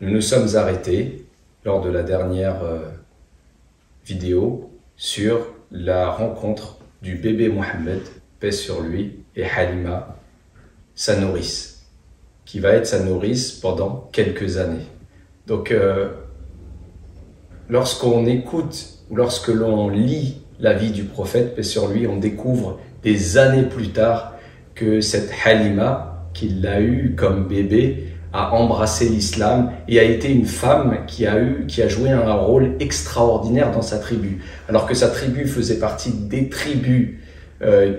nous nous sommes arrêtés lors de la dernière vidéo sur la rencontre du bébé Mohammed, paix sur lui, et Halima, sa nourrice, qui va être sa nourrice pendant quelques années. Donc, lorsqu'on écoute ou lorsque l'on lit la vie du prophète, paix sur lui, on découvre des années plus tard que cette Halima, qu'il a eue comme bébé, a embrassé l'islam et a été une femme qui a joué un rôle extraordinaire dans sa tribu. Alors que sa tribu faisait partie des tribus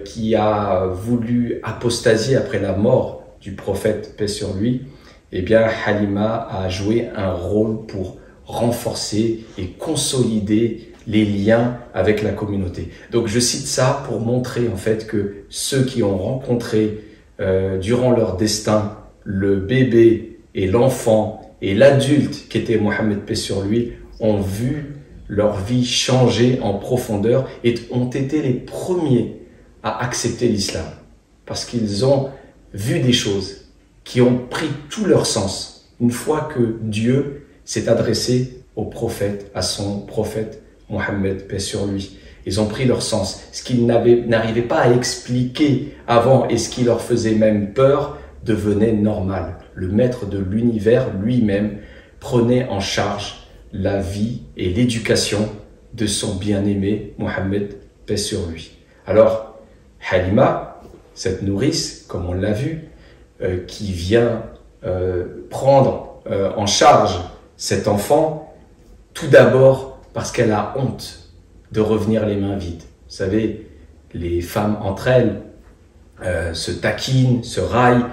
qui a voulu apostasier après la mort du prophète, paix sur lui, eh bien Halima a joué un rôle pour renforcer et consolider les liens avec la communauté. Donc je cite ça pour montrer en fait que ceux qui ont rencontré durant leur destin le bébé et l'enfant et l'adulte qui était Mohammed, paix sur lui, ont vu leur vie changer en profondeur et ont été les premiers à accepter l'islam parce qu'ils ont vu des choses qui ont pris tout leur sens une fois que Dieu s'est adressé au prophète, à son prophète Mohammed, paix sur lui. Ils ont pris leur sens. Ce qu'ils n'arrivaient pas à expliquer avant et ce qui leur faisait même peur devenait normal. Le maître de l'univers lui-même prenait en charge la vie et l'éducation de son bien-aimé Mohammed, paix sur lui. Alors, Halima, cette nourrice, comme on l'a vu, qui vient prendre en charge cet enfant, tout d'abord parce qu'elle a honte de revenir les mains vides. Vous savez, les femmes entre elles se taquinent, se raillent,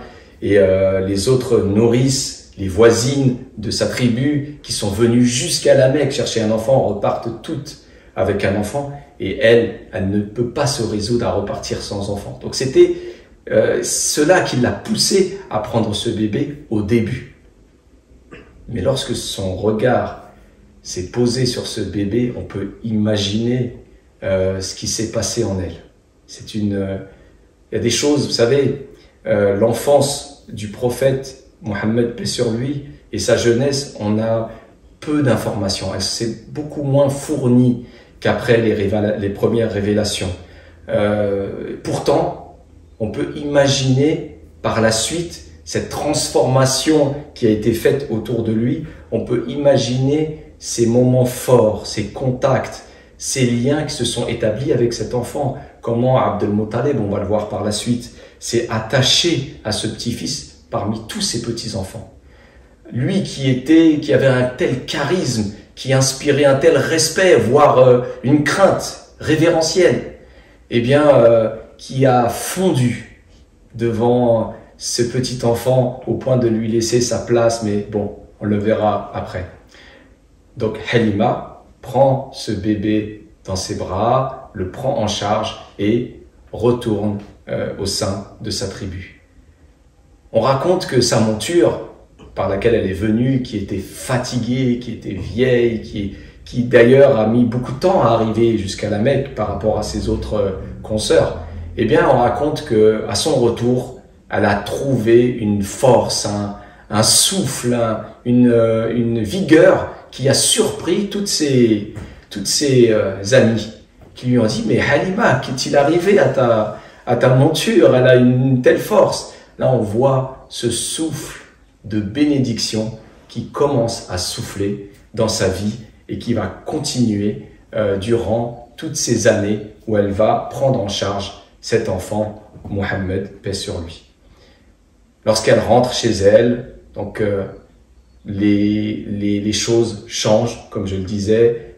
et les autres nourrices, les voisines de sa tribu qui sont venues jusqu'à la Mecque chercher un enfant, repartent toutes avec un enfant, et elle ne peut pas se résoudre à repartir sans enfant. Donc c'était cela qui l'a poussée à prendre ce bébé au début. Mais lorsque son regard s'est posé sur ce bébé, on peut imaginer ce qui s'est passé en elle. Il y a des choses, vous savez, l'enfance du prophète Mohammed, paix sur lui, et sa jeunesse, on a peu d'informations. C'est beaucoup moins fourni qu'après les premières révélations. Pourtant, on peut imaginer par la suite cette transformation qui a été faite autour de lui. On peut imaginer ces moments forts, ces contacts, ces liens qui se sont établis avec cet enfant. Comment Abd al-Muttalib, on va le voir par la suite, s'est attaché à ce petit-fils parmi tous ses petits-enfants. Lui qui avait un tel charisme, qui inspirait un tel respect, voire une crainte révérentielle, eh bien, qui a fondu devant ce petit enfant au point de lui laisser sa place, mais bon, on le verra après. Donc Halima prend ce bébé dans ses bras, le prend en charge et retourne au sein de sa tribu. On raconte que sa monture, par laquelle elle est venue, qui était fatiguée, qui était vieille, qui d'ailleurs a mis beaucoup de temps à arriver jusqu'à la Mecque par rapport à ses autres consoeurs, eh bien on raconte qu'à son retour, elle a trouvé une force, un souffle, une vigueur qui a surpris toutes ses amies qui lui ont dit « Mais Halima, qu'est-il arrivé à ta monture? Elle a une telle force. » Là, on voit ce souffle de bénédiction qui commence à souffler dans sa vie et qui va continuer durant toutes ces années où elle va prendre en charge cet enfant, Mohammed, paix sur lui. Lorsqu'elle rentre chez elle, donc les choses changent, comme je le disais,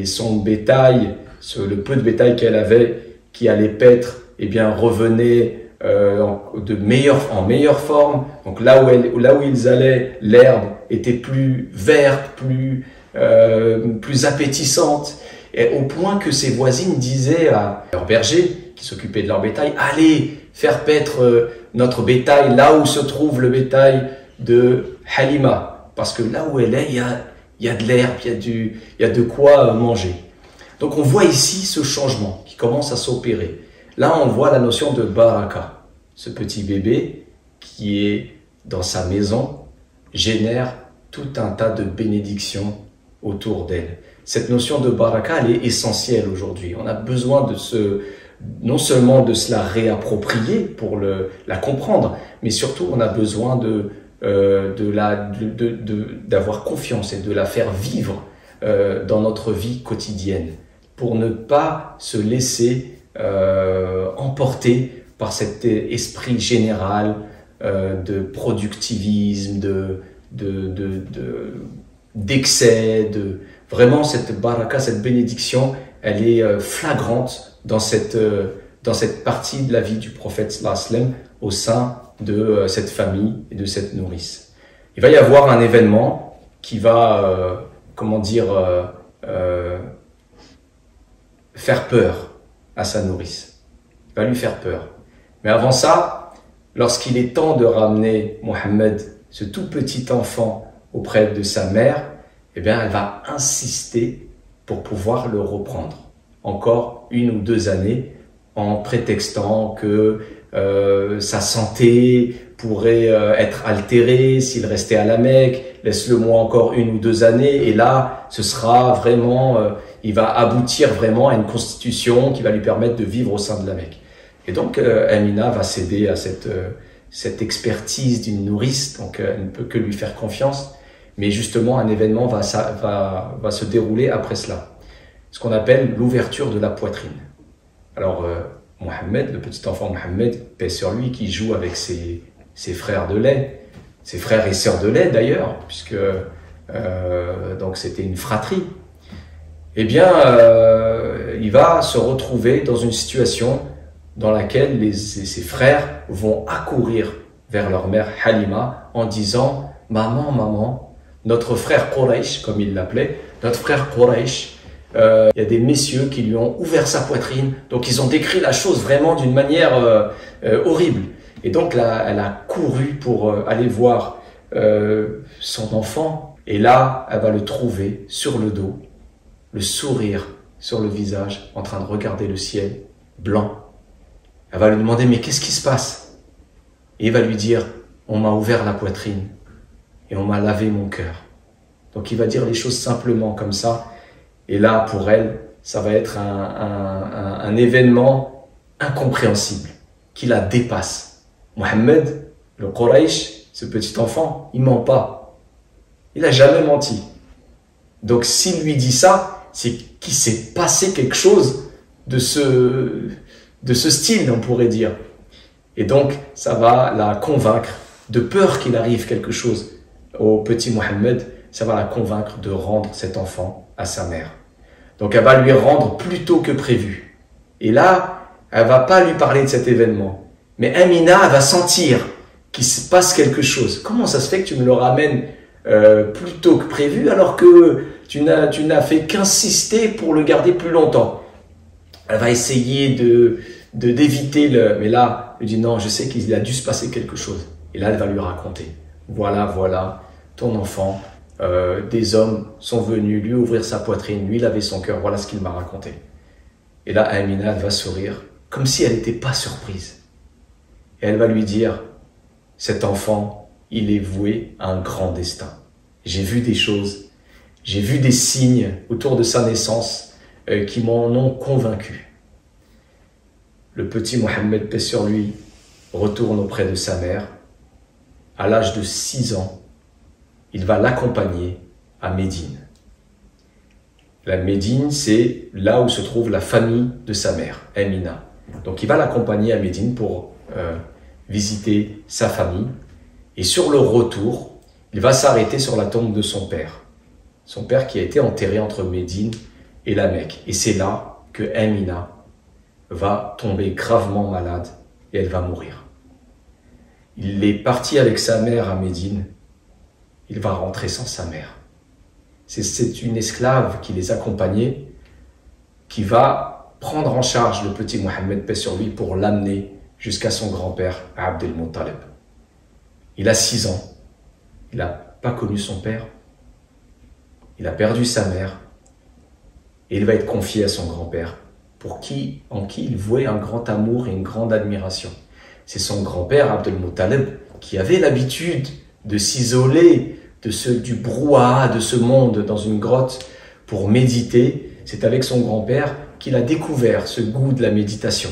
son bétail, le peu de bétail qu'elle avait, qui allait paître, eh bien, revenait en meilleure forme. Donc là où ils allaient, l'herbe était plus verte, plus appétissante, et au point que ses voisines disaient à leurs bergers qui s'occupaient de leur bétail: allez faire paître notre bétail là où se trouve le bétail de Halima, parce que là où elle est, il y a de l'herbe, il y a de quoi manger. Donc on voit ici ce changement qui commence à s'opérer. Là on voit la notion de baraka. Ce petit bébé qui est dans sa maison génère tout un tas de bénédictions autour d'elle. Cette notion de baraka, elle est essentielle aujourd'hui. On a besoin non seulement de se la réapproprier pour la comprendre, mais surtout on a besoin d'avoir confiance et de la faire vivre dans notre vie quotidienne, pour ne pas se laisser emporter par cet esprit général de productivisme, d'excès, vraiment cette baraka, cette bénédiction, elle est flagrante dans cette partie de la vie du prophète sallallahu alayhi wa sallam au sein de cette famille et de cette nourrice. Il va y avoir un événement qui va, faire peur à sa nourrice. Il va lui faire peur. Mais avant ça, lorsqu'il est temps de ramener Mohammed, ce tout petit enfant, auprès de sa mère, eh bien, elle va insister pour pouvoir le reprendre. Encore 1 ou 2 années, en prétextant que sa santé pourrait être altérée s'il restait à la Mecque. Laisse-le-moi encore 1 ou 2 années, et là, ce sera vraiment, il va aboutir vraiment à une constitution qui va lui permettre de vivre au sein de la Mecque. Et donc, Amina va céder à cette expertise d'une nourrice, donc elle ne peut que lui faire confiance. Mais justement, un événement va se dérouler après cela. Ce qu'on appelle l'ouverture de la poitrine. Alors, Mohammed, le petit enfant Mohammed, paix sur lui, qui joue avec ses frères de lait, ses frères et sœurs de lait d'ailleurs, puisque donc c'était une fratrie. Eh bien, il va se retrouver dans une situation dans laquelle ses frères vont accourir vers leur mère Halima en disant « Maman, maman, notre frère Quraysh, comme il l'appelait, notre frère Quraysh, il y a des messieurs qui lui ont ouvert sa poitrine. » Donc ils ont décrit la chose vraiment d'une manière horrible. Et donc là, elle a couru pour aller voir son enfant. Et là, elle va le trouver sur le dos, le sourire sur le visage, en train de regarder le ciel, blanc. Elle va lui demander « Mais qu'est-ce qui se passe ?» Et il va lui dire « On m'a ouvert la poitrine et on m'a lavé mon cœur. » Donc il va dire les choses simplement comme ça. Et là, pour elle, ça va être un événement incompréhensible qui la dépasse. Mohammed, le Quraysh, ce petit enfant, il ment pas. Il n'a jamais menti. Donc s'il lui dit ça, c'est qu'il s'est passé quelque chose de ce style, on pourrait dire. Et donc, ça va la convaincre, de peur qu'il arrive quelque chose au petit Mohammed, ça va la convaincre de rendre cet enfant à sa mère. Donc, elle va lui rendre plus tôt que prévu. Et là, elle va pas lui parler de cet événement. Mais Amina, elle va sentir qu'il se passe quelque chose. Comment ça se fait que tu me le ramènes plus tôt que prévu alors que tu n'as fait qu'insister pour le garder plus longtemps? Elle va essayer d'éviter mais là, elle dit non, je sais qu'il a dû se passer quelque chose. Et là, elle va lui raconter. Voilà, ton enfant, des hommes sont venus lui ouvrir sa poitrine, lui laver son cœur, voilà ce qu'il m'a raconté. Et là, Amina, elle va sourire, comme si elle n'était pas surprise. Et elle va lui dire, cet enfant, il est voué à un grand destin. J'ai vu des choses, j'ai vu des signes autour de sa naissance qui m'en ont convaincu. Le petit Mohammed, paix sur lui, retourne auprès de sa mère. À l'âge de 6 ans, il va l'accompagner à Médine. La Médine, c'est là où se trouve la famille de sa mère, Amina. Donc il va l'accompagner à Médine pour visiter sa famille. Et sur le retour, il va s'arrêter sur la tombe de son père. Son père qui a été enterré entre Médine et la Mecque. Et c'est là que Amina va tomber gravement malade et elle va mourir. Il est parti avec sa mère à Médine. Il va rentrer sans sa mère. C'est une esclave qui les accompagnait, qui va prendre en charge le petit Mohammed, paix sur lui, pour l'amener jusqu'à son grand-père, Abd el-Muttalib. Il a 6 ans. Il n'a pas connu son père. Il a perdu sa mère. Et il va être confié à son grand-père, en qui il vouait un grand amour et une grande admiration. C'est son grand-père, Abd el-Muttalib, qui avait l'habitude de s'isoler, du brouhaha de ce monde dans une grotte pour méditer. C'est avec son grand-père qu'il a découvert ce goût de la méditation.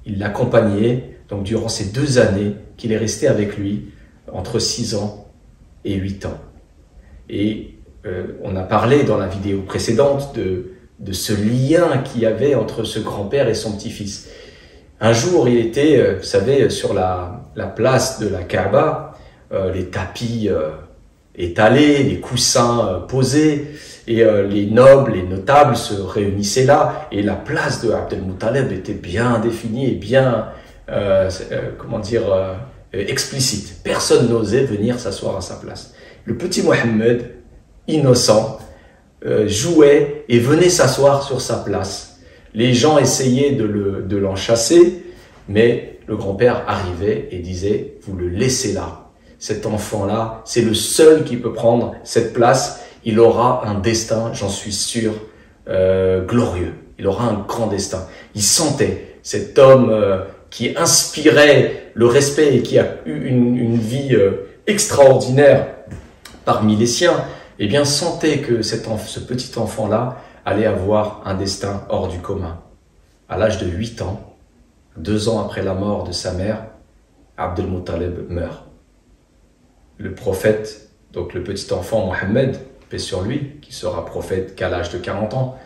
Il l'accompagnait donc durant ces 2 années qu'il est resté avec lui, entre 6 ans et 8 ans. Et on a parlé dans la vidéo précédente de ce lien qu'il y avait entre ce grand-père et son petit-fils. Un jour, il était, vous savez, sur la place de la Kaaba, les tapis étalés, les coussins posés, et les nobles, les notables se réunissaient là, et la place de Abd al-Muttalib était bien définie et bien, explicite. Personne n'osait venir s'asseoir à sa place. Le petit Mohammed, innocent, jouait et venait s'asseoir sur sa place. Les gens essayaient de l'en chasser, mais le grand-père arrivait et disait « Vous le laissez là. Cet enfant-là, c'est le seul qui peut prendre cette place. Il aura un destin, j'en suis sûr, glorieux. Il aura un grand destin. » Il sentait cet homme qui inspirait le respect et qui a eu une vie extraordinaire parmi les siens, eh bien sentait que ce petit enfant-là allait avoir un destin hors du commun. À l'âge de 8 ans, 2 ans après la mort de sa mère, Abd al-Muttalib meurt. Le prophète, donc le petit enfant Mohammed, paix sur lui, qui sera prophète qu'à l'âge de 40 ans,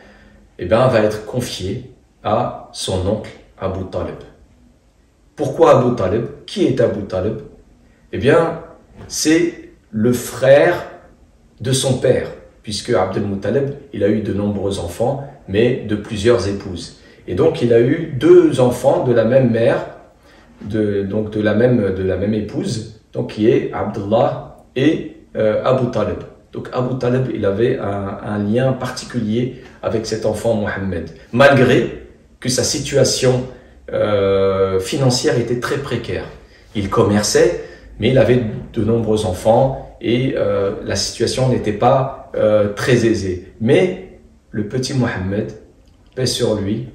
eh bien, va être confié à son oncle Abu Talib. Pourquoi Abu Talib? Qui est Abu Talib? Eh bien, c'est le frère de son père, puisque Abd al-Muttalib, il a eu de nombreux enfants, mais de plusieurs épouses. Et donc, il a eu 2 enfants de la même mère, donc de la même épouse, donc qui est Abdullah et Abu Talib. Donc Abu Talib, il avait un lien particulier avec cet enfant Mohammed, malgré que sa situation financière était très précaire. Il commerçait, mais il avait de nombreux enfants et la situation n'était pas très aisée. Mais le petit Mohammed, paix sur lui,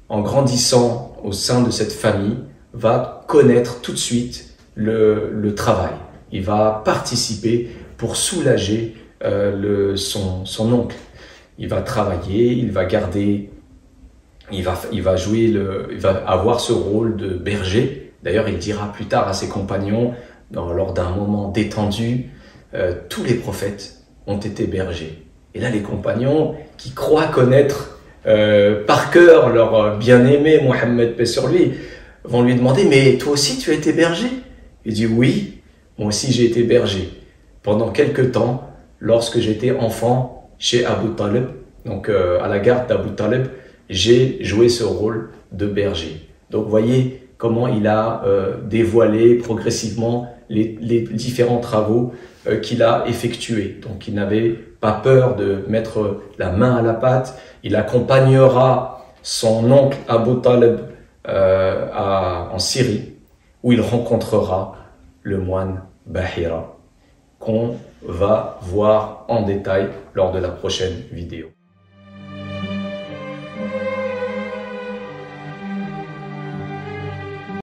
en grandissant au sein de cette famille, va connaître tout de suite le travail. Il va participer pour soulager son oncle. Il va travailler, il va avoir ce rôle de berger. D'ailleurs, il dira plus tard à ses compagnons, lors d'un moment détendu, tous les prophètes ont été bergers. Et là, les compagnons qui croient connaître par cœur leur bien-aimé Mohammed, paix sur lui, vont lui demander « Mais toi aussi, tu as été berger ?» Il dit « Oui, moi aussi j'ai été berger. Pendant quelque temps, lorsque j'étais enfant chez Abu Talib, donc à la garde d'Abu Talib, j'ai joué ce rôle de berger. » Donc voyez comment il a dévoilé progressivement les différents travaux qu'il a effectués. Donc il n'avait pas peur de mettre la main à la pâte. Il accompagnera son oncle Abu Talib en Syrie, où il rencontrera le moine Bahira, qu'on va voir en détail lors de la prochaine vidéo.